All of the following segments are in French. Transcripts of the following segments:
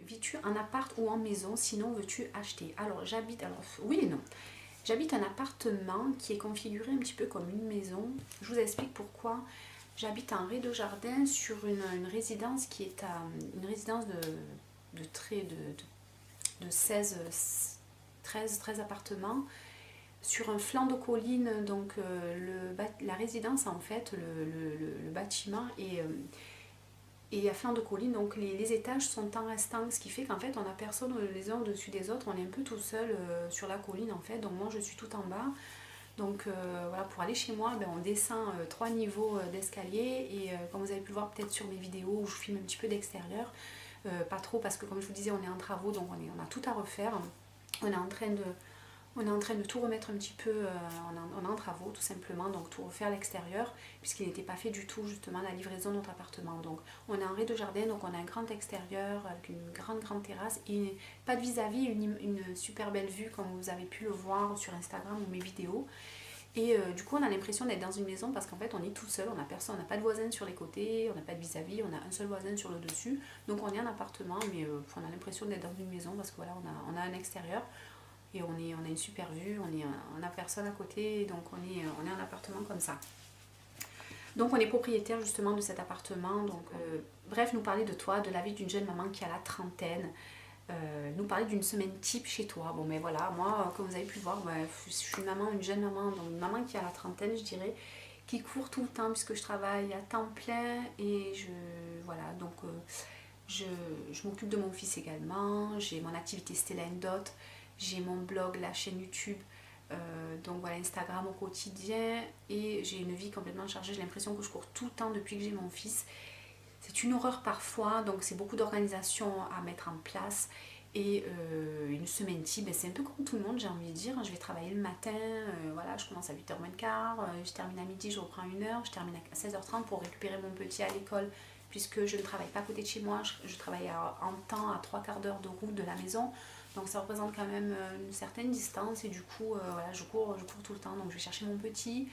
vis-tu en appart ou en maison? Sinon, veux-tu acheter? Alors, oui et non. J'habite un appartement qui est configuré un petit peu comme une maison. Je vous explique pourquoi. J'habite en rez-de-jardin sur une résidence qui est une résidence de 13 appartements sur un flanc de colline. Donc la résidence, en fait, le bâtiment est à flanc de colline, donc les étages sont en restant, ce qui fait qu'en fait on n'a personne les uns au-dessus des autres, on est un peu tout seul sur la colline en fait. Donc moi je suis tout en bas, donc voilà, pour aller chez moi, on descend 3 niveaux d'escalier. Et comme vous avez pu le voir peut-être sur mes vidéos où je filme un petit peu d'extérieur, pas trop parce que comme je vous disais on est en travaux, donc on a tout à refaire. On est en train de tout remettre un petit peu, on est en travaux tout simplement, donc tout refaire l'extérieur, puisqu'il n'était pas fait du tout justement la livraison de notre appartement. Donc on est en rez-de-jardin, donc on a un grand extérieur avec une grande terrasse et pas de vis-à-vis, une super belle vue comme vous avez pu le voir sur Instagram ou mes vidéos. Et du coup on a l'impression d'être dans une maison parce qu'en fait on est tout seul, on n'a personne, on n'a pas de voisins sur les côtés, on n'a pas de vis-à-vis, on a un seul voisin sur le dessus. Donc on est en appartement, mais on a l'impression d'être dans une maison parce que voilà, on a un extérieur. Et on a une super vue, on n'a personne à côté, donc on est en appartement comme ça. Donc on est propriétaire justement de cet appartement. Donc bref, nous parler de toi, de la vie d'une jeune maman qui a la trentaine, nous parler d'une semaine type chez toi. Bon mais voilà, moi comme vous avez pu le voir, je suis une jeune maman, donc une maman qui a la trentaine je dirais, qui court tout le temps puisque je travaille à temps plein et je m'occupe de mon fils également, j'ai mon activité Stella Dot, j'ai mon blog, la chaîne YouTube, donc voilà, Instagram au quotidien, et j'ai une vie complètement chargée. J'ai l'impression que je cours tout le temps depuis que j'ai mon fils. C'est une horreur parfois, donc c'est beaucoup d'organisation à mettre en place. Et une semaine type, c'est un peu comme tout le monde, j'ai envie de dire. Je vais travailler le matin, voilà, je commence à 8h moins le quart, je termine à midi, je reprends 1 heure, je termine à 16h30 pour récupérer mon petit à l'école, puisque je ne travaille pas à côté de chez moi, je travaille en temps à 3/4 d'heure de route de la maison. Donc ça représente quand même une certaine distance et du coup voilà, je cours tout le temps. Donc je vais chercher mon petit.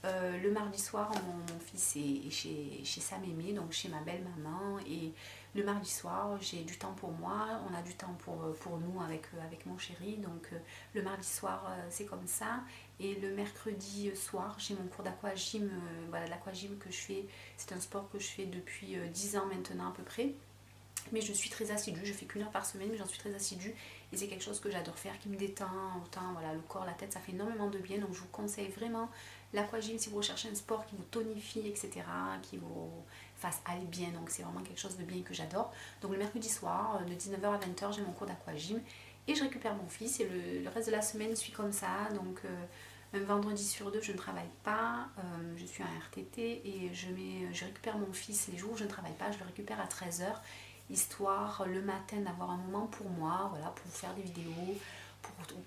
Le mardi soir, mon fils est chez sa mémé, donc chez ma belle maman. Et le mardi soir, j'ai du temps pour moi. On a du temps pour nous avec mon chéri. Donc le mardi soir, c'est comme ça. Et le mercredi soir, j'ai mon cours d'aquagym. Voilà, l'aquagym que je fais, c'est un sport que je fais depuis 10 ans maintenant à peu près. Mais je suis très assidue, je fais qu'1 heure par semaine, mais j'en suis très assidue et c'est quelque chose que j'adore faire, qui me détend, autant voilà, le corps, la tête, ça fait énormément de bien. Donc je vous conseille vraiment l'aquagym si vous recherchez un sport qui vous tonifie, etc., qui vous fasse aller bien. Donc c'est vraiment quelque chose de bien que j'adore. Donc le mercredi soir, de 19h à 20h, j'ai mon cours d'aquagym et je récupère mon fils. Et le reste de la semaine suit comme ça. Donc un vendredi sur deux, je ne travaille pas, je suis en RTT et je récupère mon fils les jours où je ne travaille pas, je le récupère à 13h, histoire le matin d'avoir un moment pour moi, voilà, pour faire des vidéos,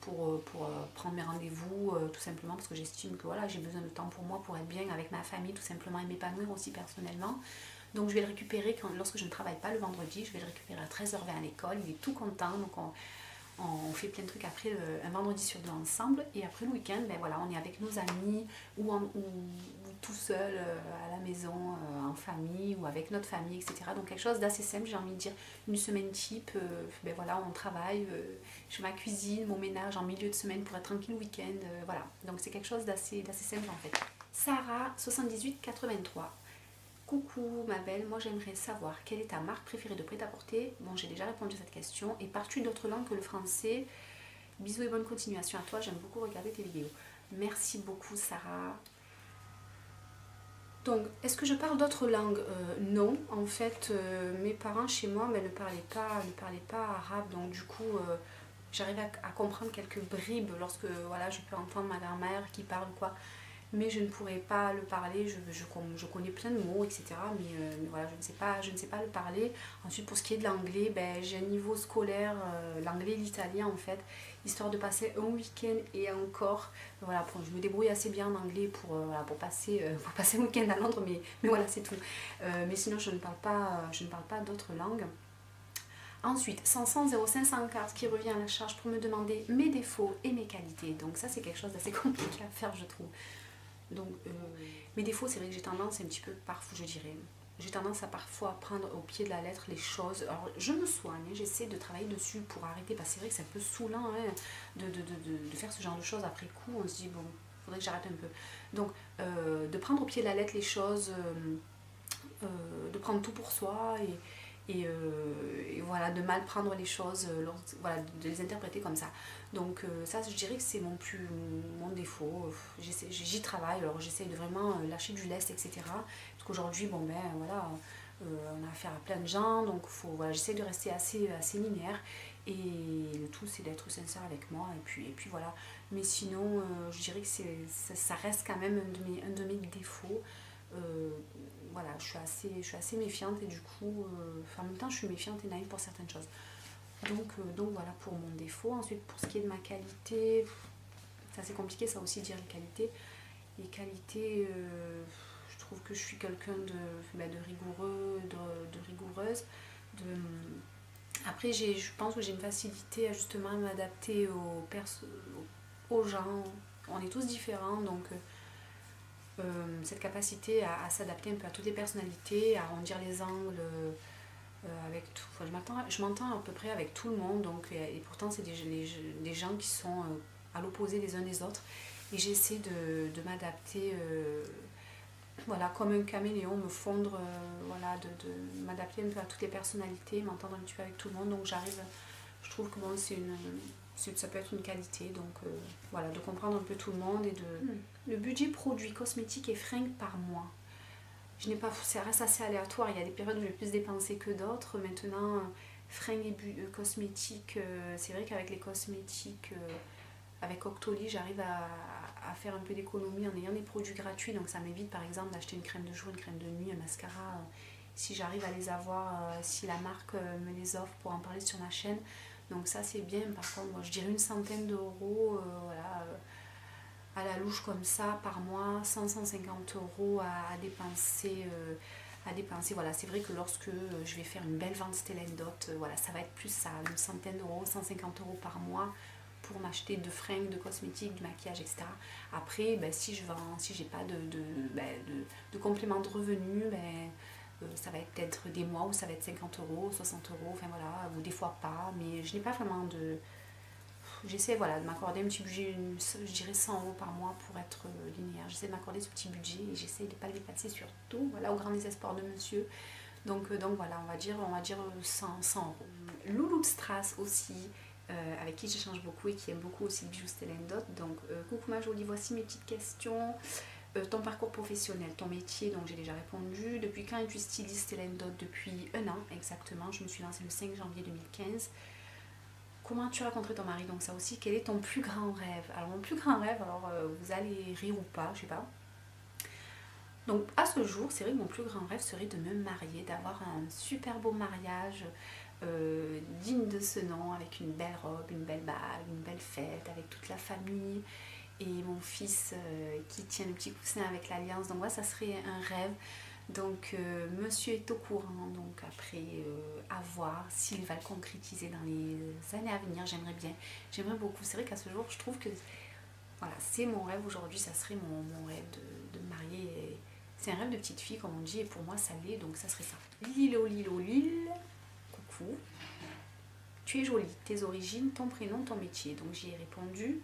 pour prendre mes rendez-vous, tout simplement parce que j'estime que voilà, j'ai besoin de temps pour moi, pour être bien avec ma famille, tout simplement, et m'épanouir aussi personnellement. Donc je vais le récupérer lorsque je ne travaille pas le vendredi, je vais le récupérer à 13h20 à l'école, il est tout content, donc on fait plein de trucs après un vendredi sur deux ensemble. Et après le week-end, voilà, on est avec nos amis ou tout seul à la maison, en famille ou avec notre famille, etc. Donc quelque chose d'assez simple, j'ai envie de dire une semaine type. Voilà, on travaille, je fais ma cuisine, mon ménage en milieu de semaine pour être tranquille le week-end. Voilà, donc c'est quelque chose d'assez simple en fait. Sarah 7883. Coucou ma belle, moi j'aimerais savoir quelle est ta marque préférée de prêt-à-porter. Bon, j'ai déjà répondu à cette question. Et parles-tu d'autres langues que le français? Bisous et bonne continuation à toi, j'aime beaucoup regarder tes vidéos. Merci beaucoup Sarah. Donc, est-ce que je parle d'autres langues? Non, en fait, mes parents chez moi ne parlaient pas arabe, donc du coup, j'arrive à comprendre quelques bribes lorsque voilà, je peux entendre ma grand-mère qui parle quoi. Mais je ne pourrais pas le parler, je connais plein de mots, etc. Mais voilà, je ne sais pas le parler. Ensuite, pour ce qui est de l'anglais, j'ai un niveau scolaire, l'anglais et l'italien en fait, histoire de passer un week-end et encore. Voilà, je me débrouille assez bien en anglais pour passer un week-end à Londres, mais voilà, c'est tout. Mais sinon, je ne parle pas d'autres langues. Ensuite, 500 0504 qui revient à la charge pour me demander mes défauts et mes qualités. Donc ça, c'est quelque chose d'assez compliqué à faire, je trouve. Donc mes défauts, c'est vrai que j'ai tendance un petit peu parfois, je dirais, j'ai tendance à parfois prendre au pied de la lettre les choses. Alors je me soigne, j'essaie de travailler dessus pour arrêter, parce que c'est vrai que c'est un peu saoulant de faire ce genre de choses après coup. On se dit, bon, faudrait que j'arrête un peu. Donc de prendre au pied de la lettre les choses, de prendre tout pour soi et voilà, de mal prendre les choses, voilà, de les interpréter comme ça. Donc ça, je dirais que c'est mon défaut. J'y travaille, alors j'essaie de vraiment lâcher du lest, etc. Parce qu'aujourd'hui, bon ben voilà, on a affaire à plein de gens, donc voilà, j'essaie de rester assez linéaire. Et le tout, c'est d'être sincère avec moi, et puis voilà. Mais sinon, je dirais que ça reste quand même un de mes défauts. Euh, voilà, je suis assez méfiante et du coup, en même temps, je suis méfiante et naïve pour certaines choses. Donc voilà pour mon défaut. Ensuite, pour ce qui est de ma qualité, c'est assez compliqué ça aussi de dire les qualités. Les qualités, je trouve que je suis quelqu'un de rigoureux, de rigoureuse. De... Après, je pense que j'ai une facilité à justement m'adapter aux gens. On est tous différents, donc cette capacité à s'adapter un peu à toutes les personnalités, à arrondir les angles avec tout. Enfin, je m'entends à peu près avec tout le monde, donc, et pourtant c'est des gens qui sont à l'opposé les uns des autres. Et j'essaie de m'adapter, voilà, comme un caméléon, me fondre, voilà, de m'adapter un peu à toutes les personnalités, m'entendre un petit peu avec tout le monde. Donc je trouve que bon, ça peut être une qualité, donc voilà, de comprendre un peu tout le monde et de... Le budget produits cosmétiques et fringues par mois. Ça reste assez aléatoire, il y a des périodes où j'ai plus dépensé que d'autres. Maintenant, fringues et cosmétiques, c'est vrai qu'avec les cosmétiques, avec Octoly, j'arrive à faire un peu d'économie en ayant des produits gratuits, donc ça m'évite par exemple d'acheter une crème de jour, une crème de nuit, un mascara, si j'arrive à les avoir, si la marque me les offre pour en parler sur ma chaîne. Donc ça c'est bien. Par contre, moi je dirais une centaine d'euros, voilà, à la louche comme ça par mois, 100-150 euros à dépenser. Voilà, c'est vrai que lorsque je vais faire une belle vente Stellendot, voilà, ça va être plus ça, une centaine d'euros, 150 euros par mois pour m'acheter de fringues, de cosmétiques, du maquillage, etc. Après, ben, si j'ai pas de complément de revenus, ça va être peut-être des mois où ça va être 50 euros, 60 euros, enfin voilà, ou des fois pas, mais je n'ai pas vraiment de... J'essaie, voilà, de m'accorder un petit budget, je dirais 100 euros par mois pour être linéaire. J'essaie de m'accorder ce petit budget et j'essaie de ne pas le dépasser surtout, voilà, au grand désespoir de monsieur. Donc voilà, on va dire 100 euros. Loulou de Strass aussi, avec qui j'échange beaucoup et qui aime beaucoup aussi le bijou Stellendot. Donc coucou ma jolie, voici mes petites questions. Ton parcours professionnel, ton métier, donc j'ai déjà répondu. Depuis quand es-tu styliste Stellendot? Depuis un an exactement, je me suis lancée le 5 janvier 2015. Comment as-tu rencontré ton mari? Donc ça aussi, quel est ton plus grand rêve? Alors mon plus grand rêve, alors vous allez rire ou pas, je sais pas. Donc à ce jour, c'est vrai que mon plus grand rêve serait de me marier, d'avoir un super beau mariage digne de ce nom, avec une belle robe, une belle bague, une belle fête, avec toute la famille et mon fils qui tient le petit coussin avec l'alliance. Donc voilà, ça serait un rêve. Donc monsieur est au courant, donc après à voir s'il va le concrétiser dans les années à venir. J'aimerais beaucoup. C'est vrai qu'à ce jour, je trouve que voilà, c'est mon rêve aujourd'hui, ça serait mon rêve de me marier. C'est un rêve de petite fille, comme on dit, et pour moi ça l'est, donc ça serait ça. Lilo, Lilo, Lille, coucou. Tu es jolie, tes origines, ton prénom, ton métier. Donc j'y ai répondu.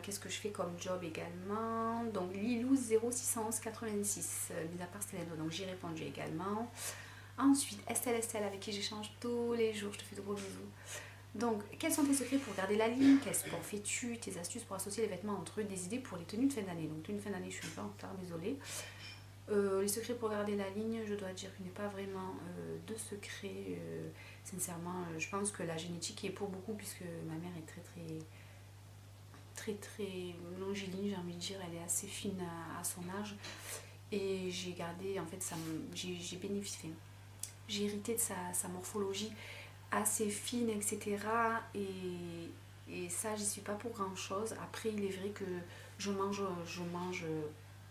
Qu'est-ce que je fais comme job également? Donc Lilou 0611 86, mis à part Stellendot, donc j'y ai répondu également. Ensuite Estelle avec qui j'échange tous les jours, je te fais de gros bisous. Donc quels sont tes secrets pour garder la ligne? Quel sport fais-tu? Tes astuces pour associer les vêtements entre eux? Des idées pour les tenues de fin d'année? Donc tenues de fin d'année, je suis un peu en retard, désolée. Les secrets pour garder la ligne, je dois dire qu'il n'y a pas vraiment de secret. Sincèrement, je pense que la génétique y est pour beaucoup, puisque ma mère est très longiligne, j'ai envie de dire, elle est assez fine à son âge, et j'ai gardé, en fait, j'ai bénéficié, j'ai hérité de sa morphologie assez fine, etc. Et ça, j'y suis pas pour grand chose. Après, il est vrai que je mange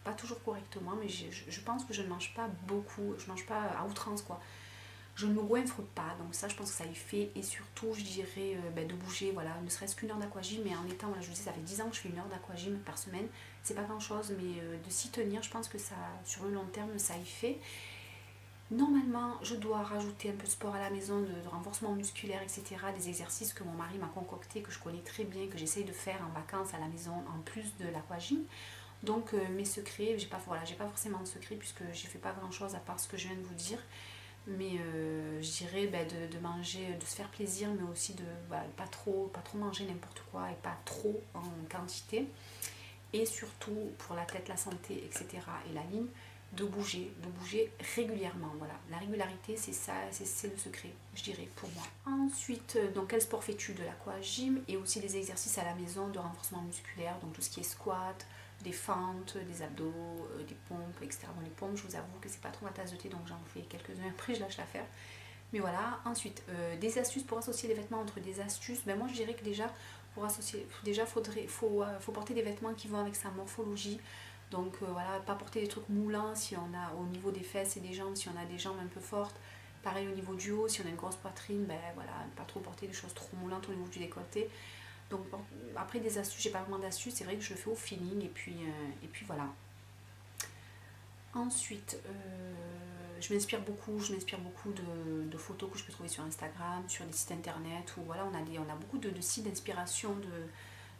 pas toujours correctement, mais je pense que je ne mange pas beaucoup, je mange pas à outrance, quoi. Je ne me goinfre pas, donc ça je pense que ça y fait. Et surtout je dirais de bouger, voilà, ne serait-ce qu'une heure d'aquagym. Mais en étant, voilà, je vous dis, ça fait 10 ans que je fais une heure d'aquagym par semaine, c'est pas grand chose, mais de s'y tenir, je pense que ça, sur le long terme, ça y fait. Normalement, je dois rajouter un peu de sport à la maison, de renforcement musculaire, etc. Des exercices que mon mari m'a concocté, que je connais très bien, que j'essaye de faire en vacances à la maison, en plus de l'aquagym. Donc mes secrets, j'ai pas forcément de secrets puisque j'ai fait pas grand chose à part ce que je viens de vous dire. Mais je dirais de manger, de se faire plaisir, mais aussi de pas trop manger n'importe quoi et pas trop en quantité. Et surtout pour la tête, la santé, etc. et la ligne, de bouger régulièrement. Voilà, la régularité, c'est ça, c'est le secret, je dirais, pour moi. Ensuite, donc quel sport fais-tu? De l'aquagym et aussi des exercices à la maison de renforcement musculaire, donc tout ce qui est squat, des fentes, des abdos, des pompes, etc. Bon, les pompes, je vous avoue que c'est pas trop ma tasse de thé, donc j'en fais quelques-uns, après je lâche l'affaire. Mais voilà, ensuite, des astuces pour associer les vêtements entre des astuces. Ben moi, je dirais que déjà, pour associer, déjà, faut porter des vêtements qui vont avec sa morphologie. Donc voilà, pas porter des trucs moulants si on a au niveau des fesses et des jambes, si on a des jambes un peu fortes. Pareil au niveau du haut, si on a une grosse poitrine, ben voilà, pas trop porter des choses trop moulantes au niveau du décolleté. Donc après des astuces, j'ai pas vraiment d'astuces, c'est vrai que je le fais au feeling et puis voilà. Ensuite, je m'inspire beaucoup de photos que je peux trouver sur Instagram, sur des sites internet, où voilà, on a beaucoup de sites d'inspiration,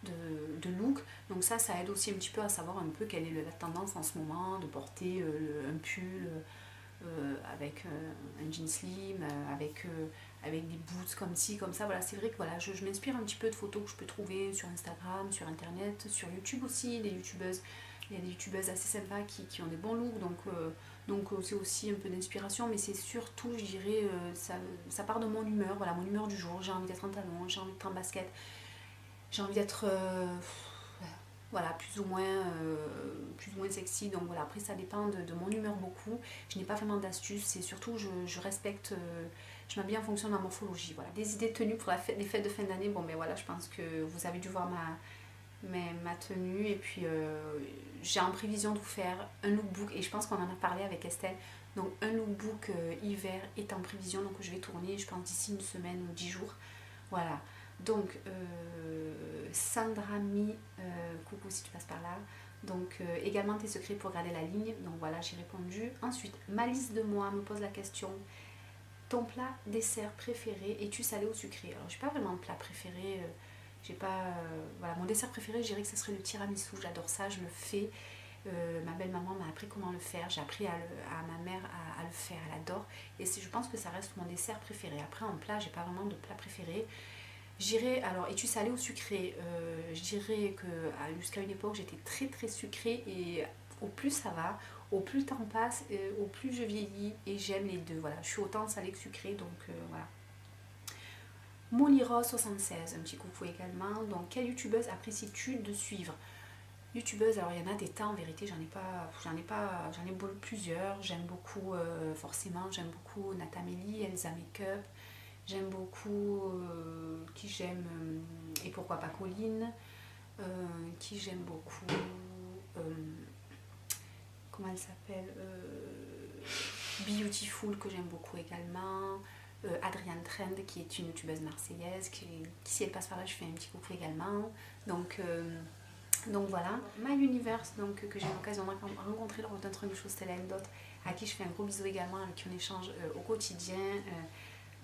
de look. Donc ça aide aussi un petit peu à savoir un peu quelle est la tendance en ce moment, de porter un pull avec un jean slim, avec des boots comme ci, comme ça. Voilà, c'est vrai que voilà, je m'inspire un petit peu de photos que je peux trouver sur Instagram, sur internet, sur YouTube aussi, des youtubeuses. Il y a des youtubeuses assez sympas qui ont des bons looks, donc c'est aussi un peu d'inspiration, mais c'est surtout, je dirais, ça part de mon humeur, voilà, mon humeur du jour. J'ai envie d'être en talons, j'ai envie d'être en basket, j'ai envie d'être voilà, plus ou moins sexy. Donc voilà, après ça dépend de mon humeur beaucoup. Je n'ai pas vraiment d'astuces, c'est surtout je respecte, je m'habille en fonction de ma morphologie. Voilà, des idées de tenue pour les fêtes de fin d'année. Bon ben voilà, je pense que vous avez dû voir ma tenue et puis j'ai en prévision de vous faire un lookbook et je pense qu'on en a parlé avec Estelle. Donc un lookbook hiver est en prévision, donc je vais tourner je pense d'ici une semaine ou 10 jours. Voilà, donc Sandra Mi, coucou si tu passes par là. Donc également tes secrets pour garder la ligne, donc voilà j'ai répondu. Ensuite Malice de moi me pose la question, ton plat dessert préféré, es-tu salé ou sucré? Alors j'ai pas vraiment de plat préféré, j'ai pas voilà, mon dessert préféré je dirais que ce serait le tiramisu, j'adore ça, je le fais. Ma belle maman m'a appris comment le faire, j'ai appris à ma mère à le faire, elle adore et je pense que ça reste mon dessert préféré. Après en plat j'ai pas vraiment de plat préféré. J'irais, alors es-tu salé ou sucré? Je dirais que jusqu'à une époque j'étais très très sucrée et au plus ça va, au plus le temps passe, au plus je vieillis et j'aime les deux. Voilà, je suis autant salée que sucrée, donc voilà. Molira76, un petit coucou également. Donc, quelle youtubeuse apprécies-tu de suivre? Youtubeuse, alors il y en a des tas en vérité, j'en ai plusieurs. J'aime beaucoup, forcément, j'aime beaucoup Natamélie, Elsa Makeup. J'aime beaucoup, qui j'aime, et pourquoi pas Colline. Qui j'aime beaucoup, comment elle s'appelle, Beautiful que j'aime beaucoup également. Adrienne Trend qui est une youtubeuse marseillaise qui si elle passe par là je fais un petit coucou également, donc voilà. My Universe, donc que j'ai l'occasion de rencontrer lors d'un truc de choses Stella Dot, à qui je fais un gros bisou également, avec qui on échange au quotidien.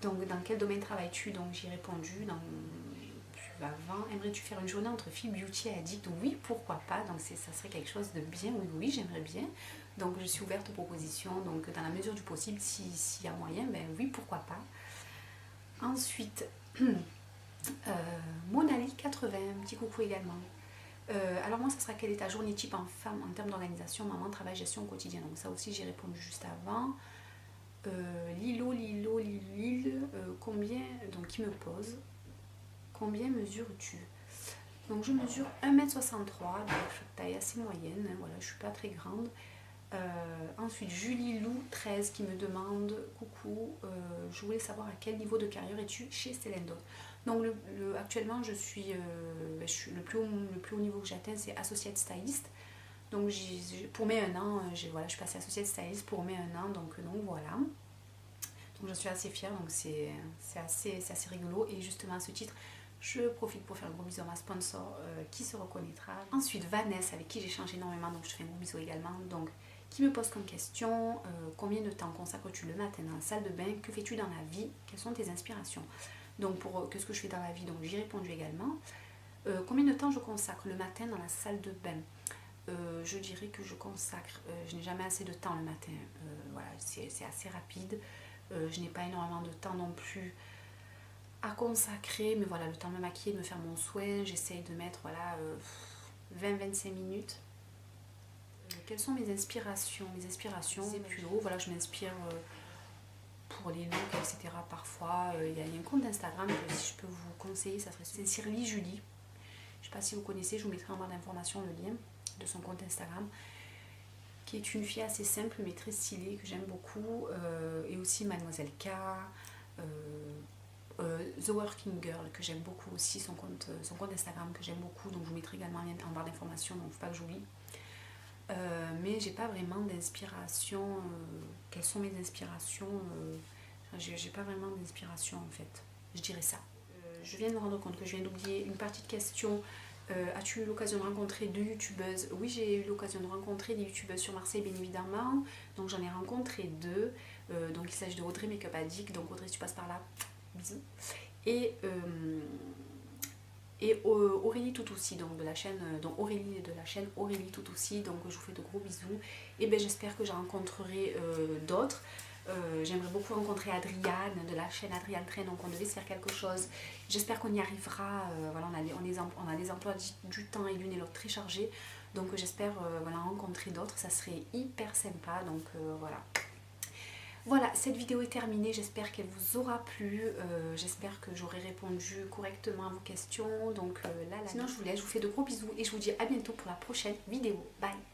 Donc dans quel domaine travailles-tu? Donc j'ai répondu dans avant, aimerais-tu faire une journée entre filles beauty et addict? Oui, pourquoi pas, donc ça serait quelque chose de bien, oui, j'aimerais bien. Donc je suis ouverte aux propositions, donc dans la mesure du possible, s'il y a moyen, ben oui, pourquoi pas. Ensuite, Monali80, un petit coucou également. Alors moi, ça sera quelle est ta journée type en femme en termes d'organisation, maman, travail, gestion au quotidien. Donc ça aussi, j'ai répondu juste avant. Lilo, combien, donc qui me pose, combien mesures-tu? Donc je mesure 1m63, donc taille assez moyenne, hein, voilà, je suis pas très grande. Ensuite Julie Lou 13 qui me demande coucou, je voulais savoir à quel niveau de carrière es-tu chez Stelendo. Donc actuellement je suis le plus haut niveau que j'atteins c'est associate stylist. Donc pour mes 1 an, voilà, je suis passée associate stylist pour mes 1 an, donc voilà. Donc je suis assez fière, donc c'est assez rigolo et justement à ce titre je profite pour faire un gros bisou à ma sponsor qui se reconnaîtra. Ensuite Vanessa avec qui j'échange énormément, donc je fais un gros bisou également, donc qui me pose comme question combien de temps consacres-tu le matin dans la salle de bain? Que fais-tu dans la vie? Quelles sont tes inspirations? Donc pour qu'est-ce que je fais dans la vie, donc j'y ai répondu également. Combien de temps je consacre le matin dans la salle de bain? Je dirais que je consacre, je n'ai jamais assez de temps le matin, voilà, c'est assez rapide, je n'ai pas énormément de temps non plus à consacrer, mais voilà, le temps de me maquiller, de me faire mon soin, j'essaye de mettre voilà, 20-25 minutes. Quelles sont mes inspirations? Mes inspirations, c'est plus haut, voilà, je m'inspire pour les looks, etc. Parfois, il y a un compte Instagram que si je peux vous conseiller, ça serait c'est Sirly Julie. Je ne sais pas si vous connaissez, je vous mettrai en barre d'informations le lien de son compte Instagram, qui est une fille assez simple mais très stylée, que j'aime beaucoup, et aussi Mademoiselle K, The Working Girl, que j'aime beaucoup aussi, son compte Instagram que j'aime beaucoup, donc je vous mettrai également en barre d'informations, donc il ne faut pas que j'oublie. Mais j'ai pas vraiment d'inspiration. Quelles sont mes inspirations? J'ai pas vraiment d'inspiration en fait, je dirais ça. Je viens de me rendre compte que je viens d'oublier une partie de question. As-tu eu l'occasion de rencontrer deux youtubeuses? Oui, j'ai eu l'occasion de rencontrer des youtubeuses sur Marseille, bien évidemment. Donc j'en ai rencontré deux. Donc il s'agit de Audrey Makeup Addict. Donc Audrey, si tu passes par là, bisous. Et Aurélie Toutoussi, donc de la chaîne, Aurélie Toutoussi, donc je vous fais de gros bisous. Et ben j'espère que j'en rencontrerai d'autres. J'aimerais beaucoup rencontrer Adriane de la chaîne Adriane Train, donc on devait se faire quelque chose. J'espère qu'on y arrivera. Voilà, on a des emplois du temps et l'une et l'autre très chargés, donc j'espère voilà, rencontrer d'autres, ça serait hyper sympa. Donc voilà. Voilà, cette vidéo est terminée, j'espère qu'elle vous aura plu, j'espère que j'aurai répondu correctement à vos questions. Donc là, sinon je vous laisse, je vous fais de gros bisous et je vous dis à bientôt pour la prochaine vidéo. Bye!